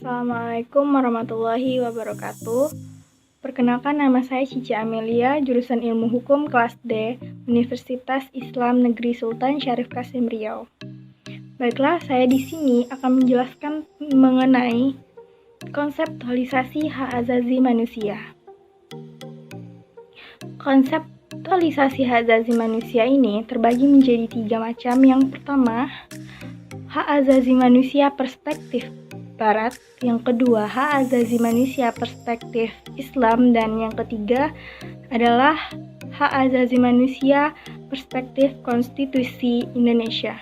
Assalamualaikum warahmatullahi wabarakatuh. Perkenalkan, nama saya Cici Amelia, jurusan Ilmu Hukum kelas D, Universitas Islam Negeri Sultan Syarif Kasim Riau. Baiklah, saya di sini akan menjelaskan mengenai konseptualisasi hak asasi manusia. Konseptualisasi hak asasi manusia ini terbagi menjadi 3 macam. Yang pertama, hak asasi manusia perspektif Barat, yang kedua hak asasi manusia perspektif Islam, dan yang ketiga adalah hak asasi manusia perspektif konstitusi Indonesia.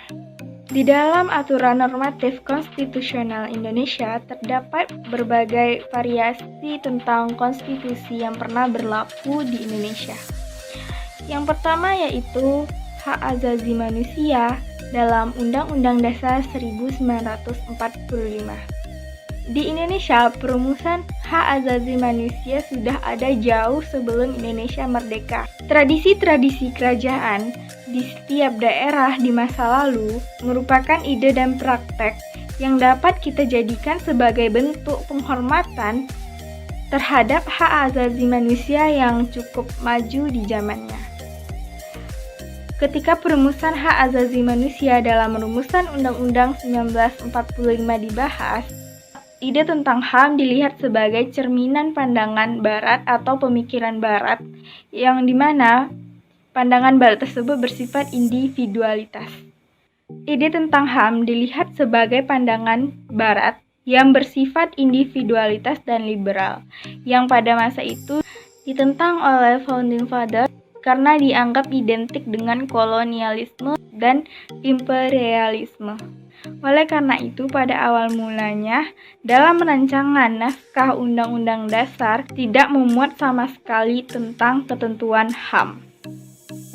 Di dalam aturan normatif konstitusional Indonesia terdapat berbagai variasi tentang konstitusi yang pernah berlaku di Indonesia. Yang pertama yaitu hak asasi manusia dalam Undang-Undang Dasar 1945. Di Indonesia, perumusan hak asasi manusia sudah ada jauh sebelum Indonesia merdeka. Tradisi-tradisi kerajaan di setiap daerah di masa lalu merupakan ide dan praktek yang dapat kita jadikan sebagai bentuk penghormatan terhadap hak asasi manusia yang cukup maju di zamannya. Ketika perumusan hak asasi manusia dalam rumusan Undang-Undang 1945 dibahas, ide tentang HAM dilihat sebagai cerminan pandangan Barat atau pemikiran Barat, yang dimana pandangan Barat tersebut bersifat individualitas. Ide tentang HAM dilihat sebagai pandangan Barat yang bersifat individualitas dan liberal, yang pada masa itu ditentang oleh Founding Father karena dianggap identik dengan kolonialisme dan imperialisme. Oleh karena itu, pada awal mulanya, dalam rancangan naskah Undang-Undang Dasar tidak memuat sama sekali tentang ketentuan HAM.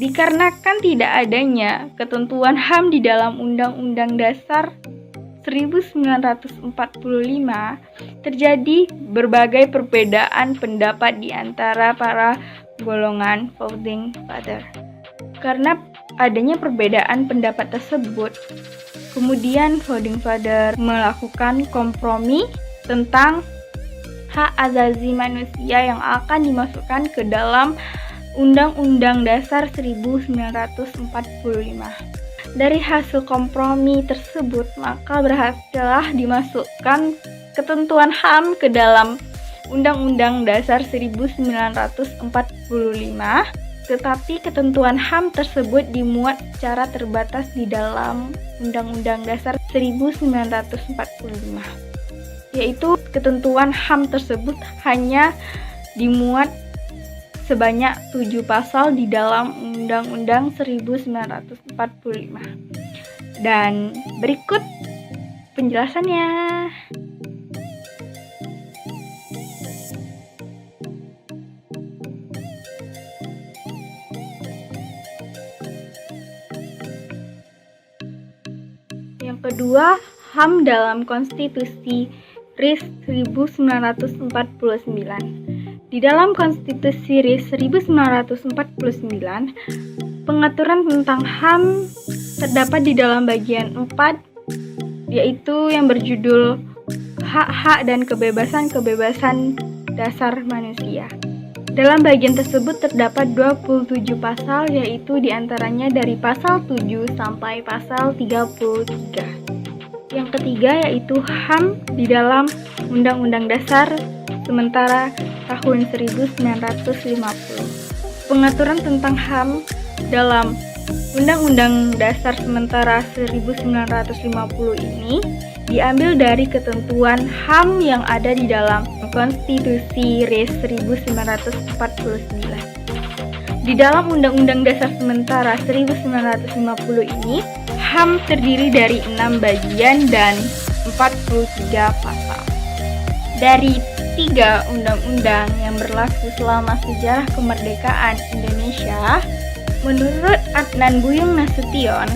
Dikarenakan tidak adanya ketentuan HAM di dalam Undang-Undang Dasar 1945, terjadi berbagai perbedaan pendapat di antara para golongan Founding Father. Karena adanya perbedaan pendapat tersebut, kemudian Founding Father melakukan kompromi tentang hak asasi manusia yang akan dimasukkan ke dalam Undang-Undang Dasar 1945. Dari hasil kompromi tersebut, maka berhasillah dimasukkan ketentuan HAM ke dalam Undang-Undang Dasar 1945. Tetapi ketentuan HAM tersebut dimuat secara terbatas di dalam Undang-Undang Dasar 1945. Yaitu ketentuan HAM tersebut hanya dimuat sebanyak 7 pasal di dalam Undang-Undang 1945. Dan berikut penjelasannya. Yang kedua, HAM dalam Konstitusi RIS 1949. Di dalam Konstitusi RIS 1949, pengaturan tentang HAM terdapat di dalam bagian 4, yaitu yang berjudul Hak-hak dan kebebasan-kebebasan dasar manusia. Dalam bagian tersebut terdapat 27 pasal, yaitu diantaranya dari pasal 7 sampai pasal 33. Yang ketiga yaitu HAM di dalam Undang-Undang Dasar sementara tahun 1950. Pengaturan tentang HAM dalam Undang-Undang Dasar sementara 1950 ini diambil dari ketentuan HAM yang ada di dalam Konstitusi RIS 1949. Di dalam Undang-Undang Dasar sementara 1950 ini, HAM terdiri dari 6 bagian dan 43 pasal. Dari 3 undang-undang yang berlaku selama sejarah kemerdekaan Indonesia, menurut Adnan Buyung Nasution,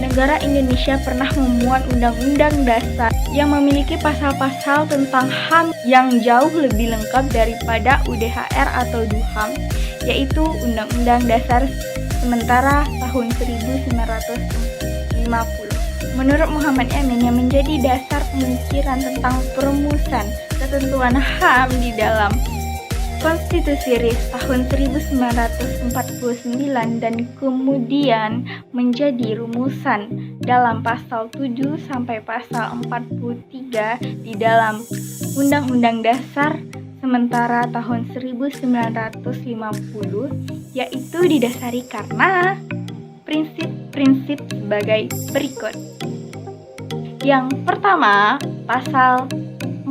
negara Indonesia pernah memuat undang-undang dasar yang memiliki pasal-pasal tentang HAM yang jauh lebih lengkap daripada UDHR atau DUHAM, yaitu Undang-Undang Dasar sementara tahun 1950. Menurut Muhammad Emin, yang menjadi dasar pemikiran tentang perumusan ketentuan HAM di dalam Konstitusi RIS tahun 1949 dan kemudian menjadi rumusan dalam pasal 7 sampai pasal 43 di dalam Undang-Undang Dasar sementara tahun 1950, yaitu didasari karena prinsip-prinsip sebagai berikut. Yang pertama, pasal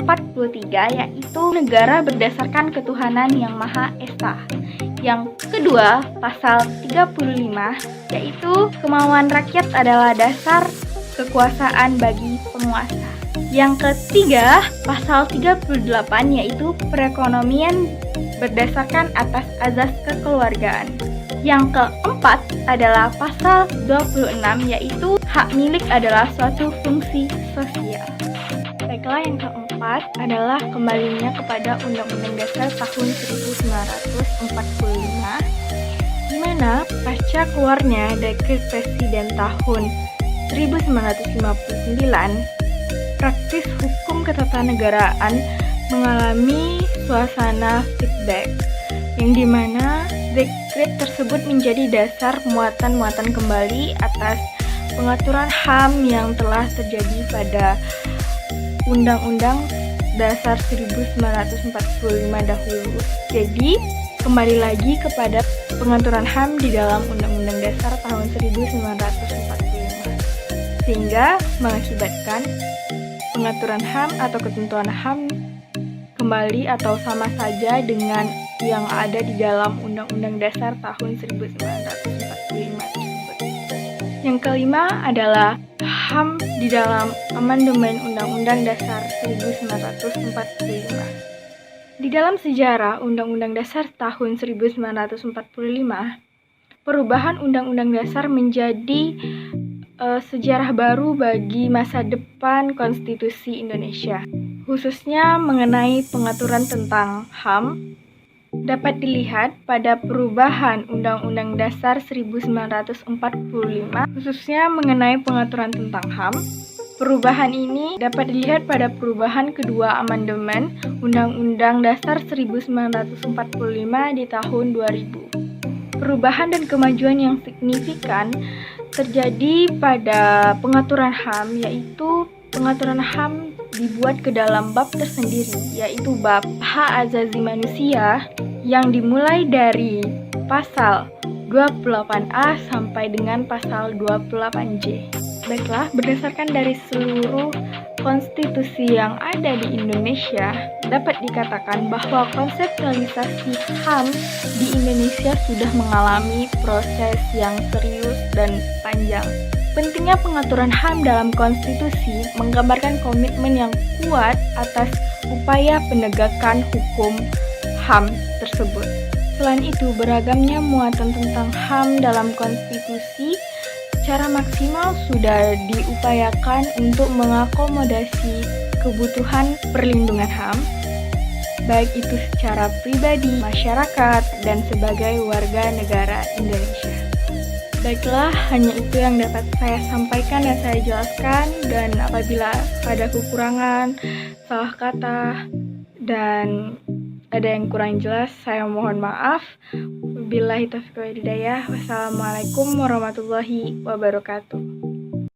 43, yaitu negara berdasarkan ketuhanan yang Maha Esa. Yang kedua, pasal 35, yaitu kemauan rakyat adalah dasar kekuasaan bagi penguasa. Yang ketiga, pasal 38, yaitu perekonomian berdasarkan atas azas kekeluargaan. Yang keempat adalah pasal 26, yaitu hak milik adalah suatu fungsi sosial. Baiklah, yang keempat adalah kembalinya kepada Undang-Undang Dasar tahun 1945, di mana pasca keluarnya Dekret Presiden tahun 1959, praktis hukum ketatanegaraan mengalami suasana feedback, yang dimana dekret tersebut menjadi dasar muatan-muatan kembali atas pengaturan HAM yang telah terjadi pada Undang-Undang Dasar 1945 dahulu. Jadi, kembali lagi kepada pengaturan HAM di dalam Undang-Undang Dasar tahun 1945. Sehingga mengakibatkan pengaturan HAM atau ketentuan HAM kembali atau sama saja dengan yang ada di dalam Undang-Undang Dasar tahun 1945 tersebut. Yang kelima adalah HAM di dalam amandemen Undang-Undang Dasar 1945. Di dalam sejarah Undang-Undang Dasar tahun 1945, perubahan Undang-Undang Dasar menjadi sejarah baru bagi masa depan konstitusi Indonesia, khususnya mengenai pengaturan tentang HAM. Dapat dilihat pada perubahan Undang-Undang Dasar 1945, khususnya mengenai pengaturan tentang HAM. Perubahan ini dapat dilihat pada perubahan kedua amandemen Undang-Undang Dasar 1945 di tahun 2000. Perubahan dan kemajuan yang signifikan terjadi pada pengaturan HAM, yaitu pengaturan HAM dibuat ke dalam bab tersendiri, yaitu bab hak asasi manusia yang dimulai dari pasal 28A sampai dengan pasal 28J. Baiklah, berdasarkan dari seluruh konstitusi yang ada di Indonesia, dapat dikatakan bahwa konseptualisasi HAM di Indonesia sudah mengalami proses yang serius dan panjang. Pentingnya pengaturan HAM dalam konstitusi menggambarkan komitmen yang kuat atas upaya penegakan hukum HAM tersebut. Selain itu, beragamnya muatan tentang HAM dalam konstitusi secara maksimal sudah diupayakan untuk mengakomodasi kebutuhan perlindungan HAM, baik itu secara pribadi, masyarakat, dan sebagai warga negara Indonesia. Baiklah, hanya itu yang dapat saya sampaikan dan saya jelaskan, dan apabila ada kekurangan, salah kata, dan ada yang kurang jelas, saya mohon maaf. Wabillahi taufiq wal hidayah. Wassalamualaikum warahmatullahi wabarakatuh.